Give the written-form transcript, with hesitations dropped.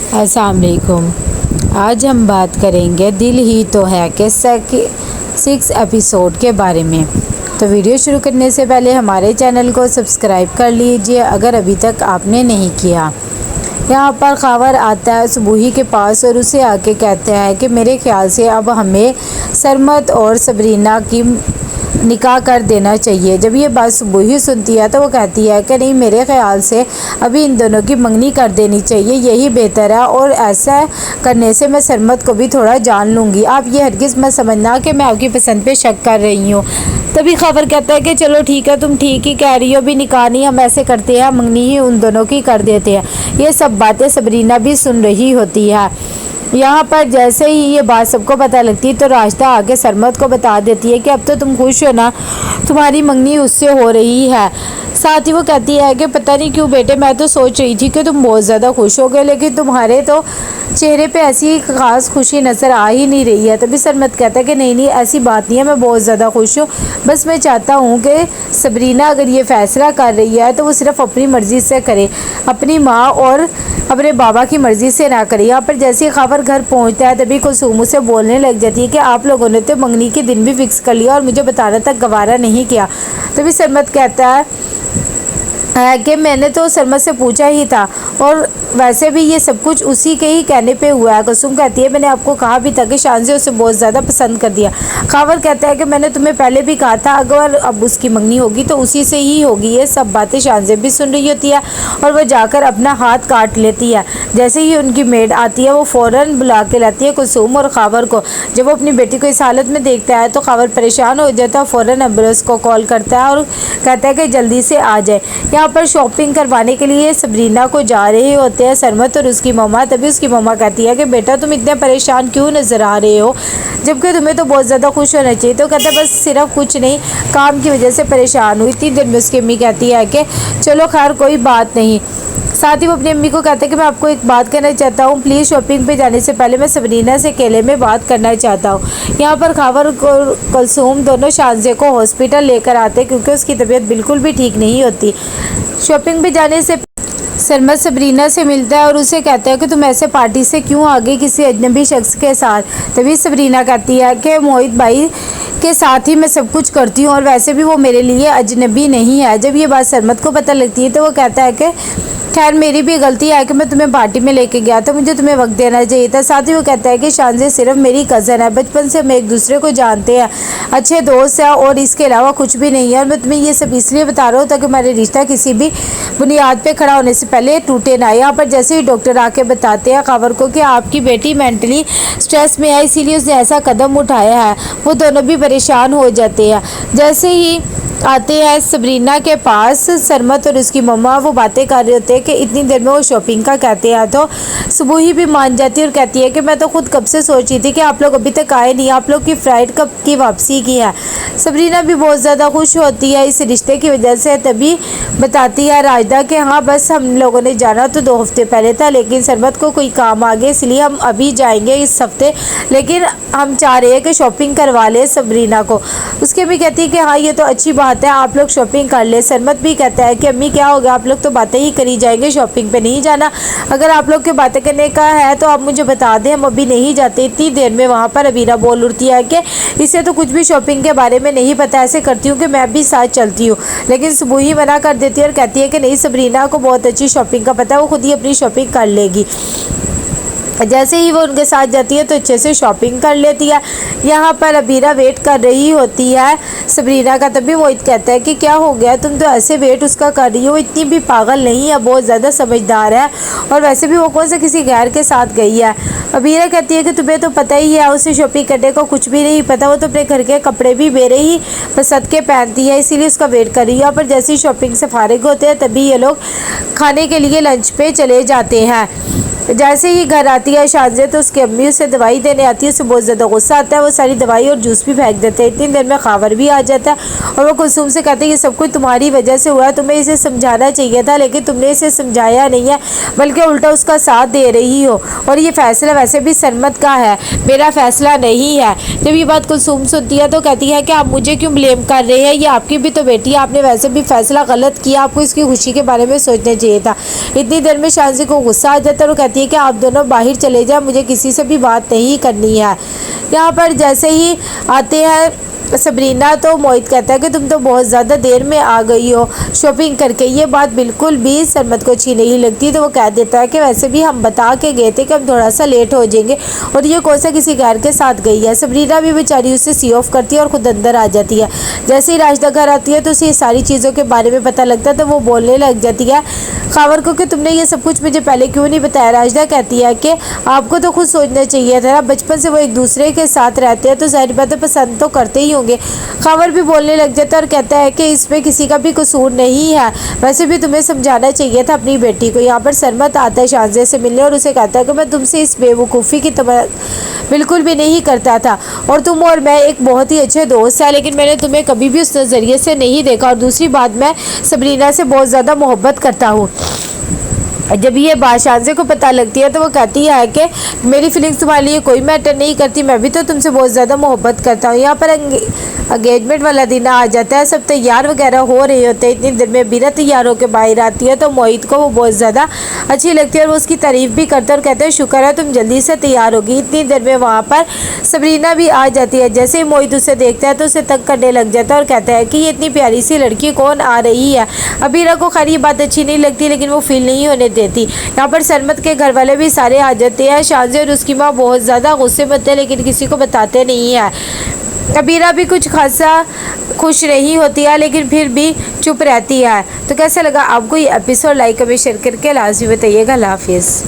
अस्सलाम वालेकुम। आज हम बात करेंगे दिल ही तो है के 6 एपिसोड के बारे में। तो वीडियो शुरू करने से पहले हमारे चैनल को सब्सक्राइब कर लीजिए अगर अभी तक आपने नहीं किया। यहाँ पर खबर आता है सुबूही के पास और उसे आके कहते हैं कि मेरे ख्याल से अब हमें सरमत और सबरीना की निकाह कर देना चाहिए। जब ये बात सुबूही सुनती है तो वो कहती है कि नहीं, मेरे ख्याल से अभी इन दोनों की मंगनी कर देनी चाहिए, यही बेहतर है और ऐसा करने से मैं सरमत को भी थोड़ा जान लूँगी। आप ये हरगिज़ मत समझना कि मैं आपकी पसंद पे शक कर रही हूँ। तभी खबर कहता है कि चलो ठीक है, तुम ठीक ही कह रही हो, भी निकाह नहीं हम ऐसे करते हैं, मंगनी ही उन दोनों की कर देते हैं। ये सब बातें सबरीना भी सुन रही होती है। यहाँ पर जैसे ही ये बात सबको पता लगती है तो राशिदा आके सरमत को बता देती है कि अब तो तुम खुश हो ना, तुम्हारी मंगनी उससे हो रही है। साथ ही वो कहती है कि पता नहीं क्यों बेटे, मैं तो सोच रही थी कि तुम बहुत ज़्यादा खुश हो गए, लेकिन तुम्हारे तो चेहरे पे ऐसी ख़ास खुशी नज़र आ ही नहीं रही है। तभी सरमत कहता है कि नहीं नहीं, ऐसी बात नहीं है, मैं बहुत ज़्यादा खुश हूँ। बस मैं चाहता हूँ कि सबरीना अगर ये फ़ैसला कर रही है तो वो सिर्फ़ अपनी मर्ज़ी से करे, अपनी माँ और अपने बाबा की मर्ज़ी से ना करे। यहाँ पर जैसे ही खबर घर पहुँचता है तभी कुलसूम से बोलने लग जाती है कि आप लोगों ने तो मंगनी के दिन भी फिक्स कर लिया और मुझे बताना तक गवारा नहीं किया। तभी सरमत कहता है कि मैंने तो सरमत से पूछा ही था और वैसे भी ये सब कुछ उसी के ही कहने पे हुआ है। कुसुम कहती है मैंने आपको कहा भी था कि शानजी उसे बहुत ज़्यादा पसंद कर दिया। खावर कहता है कि मैंने तुम्हें पहले भी कहा था अगर अब उसकी मंगनी होगी तो उसी से ही होगी। ये सब बातें शानजी भी सुन रही होती है और वह जाकर अपना हाथ काट लेती है। जैसे ही उनकी मेड आती है वो फ़ौरन बुला के लाती है कुसुम और खावर को। जब वो अपनी बेटी को इस हालत में देखता है तो खावर परेशान हो जाता है, फ़ौरन एम्बुलेंस को कॉल करता है और कहता है कि जल्दी से आ जाए। यहाँ पर शॉपिंग करवाने के लिए सबरीना को जा रहे होते हैं सरमत और उसकी मम्मा। तभी उसकी मम्मा कहती है कि बेटा तुम इतने परेशान क्यों नज़र आ रहे हो, जबकि तुम्हें तो बहुत ज़्यादा खुश होना चाहिए। तो कहता है बस सिर्फ कुछ नहीं, काम की वजह से परेशान हुई। इतनी देर में उसकी अम्मी कहती है कि चलो खैर कोई बात नहीं। साथ ही वो अपनी अम्मी को कहता है कि मैं आपको एक बात कहना चाहता हूँ, प्लीज़ शॉपिंग पे जाने से पहले मैं सबरीना से अकेले में बात करना चाहता हूँ। यहाँ पर खावर और कुलसूम दोनों शानजे को हॉस्पिटल लेकर आते क्योंकि उसकी तबीयत बिल्कुल भी ठीक नहीं होती। शॉपिंग पे जाने से सरमत सबरीना से मिलता है और उसे कहता है कि तुम ऐसे पार्टी से क्यों आ गई किसी अजनबी शख्स के साथ। तभी सबरीना कहती है कि मोहित भाई के साथ ही मैं सब कुछ करती हूँ और वैसे भी वो मेरे लिए अजनबी नहीं है। जब ये बात सरमत को पता लगती है तो वो कहता है कि खैर मेरी भी गलती है कि मैं तुम्हें पार्टी में लेके गया था, मुझे तुम्हें वक्त देना चाहिए था। साथ ही वो कहता है कि शानजी सिर्फ मेरी कज़न है, बचपन से हम एक दूसरे को जानते हैं, अच्छे दोस्त हैं और इसके अलावा कुछ भी नहीं है। और मैं तुम्हें ये सब इसलिए बता रहा हूँ ताकि हमारे रिश्ता किसी भी बुनियाद पे खड़ा होने से पहले टूटे ना। यहाँ पर जैसे ही डॉक्टर आके बताते हैं खबर को कि आपकी बेटी मेंटली स्ट्रेस में है, इसीलिए उसने ऐसा कदम उठाया है। वो दोनों भी परेशान हो जाते हैं। जैसे ही आते हैं सबरीना के पास सरमत और उसकी मम्मा, वो बातें कर रहे होते हैं कि इतनी देर में वो शॉपिंग का कहते हैं तो सुबह भी मान जाती है और कहती है कि मैं तो खुद कब से सोच रही थी कि आप लोग अभी तक आए नहीं, आप लोग की फ़्लाइट कब की वापसी की है। सबरीना भी बहुत ज़्यादा खुश होती है इस रिश्ते की वजह से। तभी बताती है राशिदा कि हाँ बस हम लोगों ने जाना तो 2 हफ्ते पहले था, लेकिन सरमत को कोई काम आ गया इसलिए हम अभी जाएंगे इस हफ्ते, लेकिन हम चाह रहे हैं कि शॉपिंग करवा ले सबरीना को। उसकी अम्मी कहती है कि हाँ ये तो अच्छी बात है, आप लोग शॉपिंग कर ले। सरमत भी कहता है कि अम्मी क्या हो गया, आप लोग तो बातें ही करी जाएंगे, शॉपिंग पे नहीं जाना। अगर आप लोग के बातें करने का है तो आप मुझे बता दें, हम अभी नहीं जाते। इतनी देर में वहाँ पर अबीरा बोल उठती है कि इसे तो कुछ भी शॉपिंग के बारे में नहीं पता, ऐसे करती हूँ कि मैं भी साथ चलती हूँ। लेकिन सुबह ही मना कर देती है और कहती है कि नहीं, सबरीना को बहुत अच्छी शॉपिंग का पता है, वो खुद ही अपनी शॉपिंग कर लेगी। जैसे ही वो उनके साथ जाती है तो अच्छे से शॉपिंग कर लेती है। यहाँ पर अबीरा वेट कर रही होती है सबरीना का। तभी मोहित कहता है कि क्या हो गया, तुम तो ऐसे वेट उसका कर रही हो, इतनी भी पागल नहीं है, बहुत ज़्यादा समझदार है और वैसे भी वो कौन से किसी गैर के साथ गई है। अबीरा कहती है कि तुम्हें तो पता ही है उसे शॉपिंग करने को कुछ भी नहीं पता, वो तो अपने घर के कपड़े भी मेरे ही पसंद के पहनती है, इसीलिए उसका वेट कर रही है। पर जैसे ही शॉपिंग से फारिग होते हैं तभी ये लोग खाने के लिए लंच पे चले जाते हैं। जैसे ही घर आती है शानजे तो उसकी अम्मी उसे दवाई देने आती है, उसे बहुत ज़्यादा गुस्सा आता है, वो सारी दवाई और जूस भी फेंक देते हैं। इतनी देर में खावर भी आ जाता है और वो कुलसूम से कहते हैं ये सब कुछ तुम्हारी वजह से हुआ है, तुम्हें इसे समझाना चाहिए था लेकिन तुमने इसे समझाया नहीं है, बल्कि उल्टा उसका साथ दे रही हो और ये फ़ैसला वैसे भी सरमत का है, मेरा फ़ैसला नहीं है। जब ये बात कुलसूम सुनती है तो कहती है कि आप मुझे क्यों ब्लेम कर रहे हैं, ये आपकी भी तो बेटी है, आपने वैसे भी फ़ैसला गलत किया, आपको इसकी खुशी के बारे में सोचना चाहिए था। इतनी देर में शानजी को गुस्सा आ जाता है और कहती कहती है कि आप दोनों बाहर चले जाएं, मुझे किसी से भी बात नहीं करनी है। यहाँ पर जैसे ही आते हैं सबरीना तो मोहित कहता है कि तुम तो बहुत ज़्यादा देर में आ गई हो शॉपिंग करके। ये बात बिल्कुल भी सरमत को अच्छी नहीं लगती, तो वो कह देता है कि वैसे भी हम बता के गए थे कि हम थोड़ा सा लेट हो जाएंगे और ये कौन सा किसी गैर के साथ गई है। सबरीना भी बेचारी उससे सी ऑफ करती है और ख़ुद अंदर आ जाती है। जैसे ही राशिदा घर आती है तो उसे सारी चीज़ों के बारे में पता लगता है, तो वो बोलने लग जाती है खावर को कि तुमने ये सब कुछ मुझे पहले क्यों नहीं बताया। राशिदा कहती है कि आपको तो खुद सोचना चाहिए था ना, बचपन से वो एक दूसरे के साथ रहते हैं तो जाहिर बात है पसंद तो करते ही होंगे। खावर भी बोलने लग जाता है और कहता है कि इसमें किसी का भी कसूर नहीं है, वैसे भी तुम्हें समझाना चाहिए था अपनी बेटी को। यहाँ पर सरमत आता है शानज़े से मिलने और उसे कहता है कि मैं तुमसे इस बेवकूफ़ी की बिल्कुल भी नहीं करता था और तुम और मैं एक बहुत ही अच्छे दोस्त हैं, लेकिन मैंने तुम्हें कभी भी उस नज़रिए से नहीं देखा। और दूसरी बात, मैं सबरीना से बहुत ज़्यादा मोहब्बत करता हूँ। जब ये बात शानज़े को पता लगती है तो वो कहती है कि मेरी फीलिंग्स तुम्हारे लिए कोई मैटर नहीं करती, मैं भी तो तुमसे बहुत ज़्यादा मोहब्बत करता हूँ। यहाँ पर एंगेजमेंट वाला दिन आ जाता है, सब तैयार वगैरह हो रहे होते हैं। इतनी देर में बीरा तैयार होकर बाहर आती है तो मोहित को वो बहुत ज़्यादा अच्छी लगती है और वो उसकी तारीफ़ भी करता है और कहते हैं शुक्र है तुम जल्दी से तैयार होगी। इतनी देर में वहाँ पर सबरीना भी आ जाती है। जैसे ही मोहित उसे देखता है तो उसे तंग करने लग जाता है और कहता है कि ये इतनी प्यारी सी लड़की कौन आ रही है। अब बीरा को खैर ये बात अच्छी नहीं लगती, लेकिन वो फील नहीं होने देती। यहाँ पर सरमत के घर वाले भी सारे आ जाते हैं। शानज़े और उसकी माँ बहुत ज़्यादा गुस्से में होते हैं, लेकिन किसी को बताते नहीं है। अबीरा भी कुछ खासा खुश नहीं होती है, लेकिन फिर भी चुप रहती है। तो कैसा लगा आपको ये एपिसोड? लाइक कमेंट शेयर करके लाजमी बताइएगा। अल्लाह हाफिज़।